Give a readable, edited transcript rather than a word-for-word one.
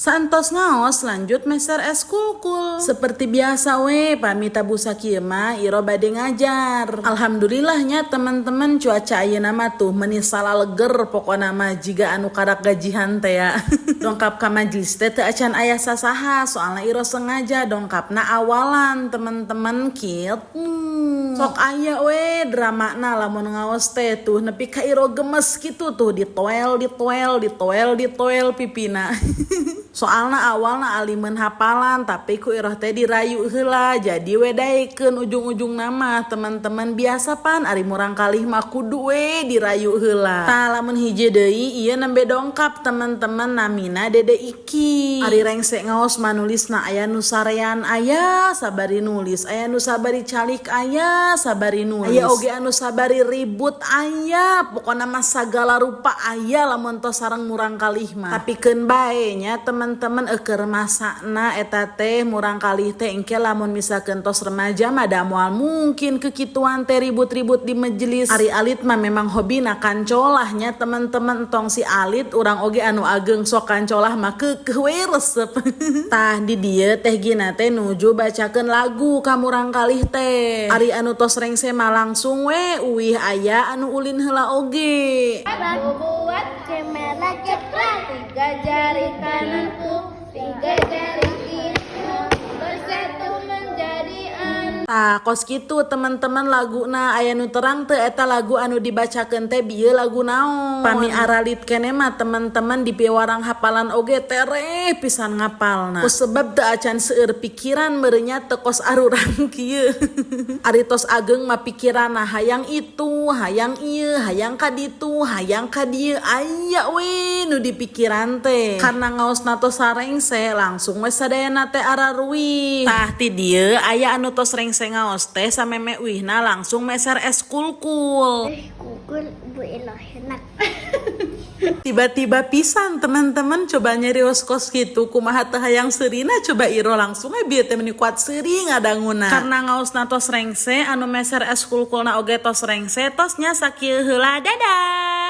Santos ngaos lanjut meser eskulkul. Seperti biasa pamita busa kieu mah iro bade ngajar. Alhamdulillahnya teman-teman cuaca ayeuna mah tuh menisala leger pokona mah jiga anu karak gajihan teh ya. Dongkap ka majelis teh teu acan aya sasaha soalna iro sengaja dongkapna awalan teman-teman kieu. Sok aya dramana lamun ngaos teh tuh nepi ka iro gemes gitu tuh ditoel pipina. Soalna awalna alimeun hafalan tapi ku iroh teh dirayu heula jadi daekeun ujung-ujung nama teman-teman biasa pan ari murang kalih mah kudu dirayu heula. Tah lamun hiji deui ieu nembe dongkap teman-teman namina Dede Iki. Ari rengse ngaos manulisna aya nu sarean aya sabari nulis, aya nu sabari calik aya sabari nulis. Aya oge anu sabari ribut aya, pokona mah sagala rupa aya lamun tos sareng murang kalih mah. Tapi keun bae nya teman-teman keur masakna eta teh murang kalih teh engke lamun misalkeun tos remaja mah da moal mungkin kekituan teh ribut-ribut di majelis. Ari alit mah memang hobina kancolahnya teman-teman tong si alit urang oge anu ageng sok kancolah mah keukeuh we resep. Tah di dieu teh gina teh nuju bacakeun lagu ka murang kalih teh. Ari anu tos rengse mah langsung uih aya anu ulin heula oge. Aku buat kamera cekrak 3 jari kananku 3 jari kiriku bersatu menjadi Tah kos kitu teman-teman laguna aya nu terang teu eta lagu anu dibacakeun teh bieu lagu naon. Pami aralit keneh mah teman-teman di piwarang hafalan oge tere pisan ngapalna. Ku sebab teu acan seueur pikiran merenya teu kos arurang kieu. Ari tos ageng mah pikiranna hayang itu, hayang ieu, hayang ka ditu, hayang ka dieu aya nu dipikiran teh. Karena ngaosna tos sarengse langsung we sadayana teh araruih. Tah ti dieu aya anu tos rengse ngaos teh sameme uihna langsung meser eskulkul. kukul Bu Eloh enak. Tiba-tiba pisan teman-teman coba nyarios kos gitu kumaha teh hayang seurina coba iro langsung bieu teh meni kuat seuri ngadanguna. Karena ngaosna tos rengse anu meser eskulkulna oge tos rengse tosnya sakieu heula dadah.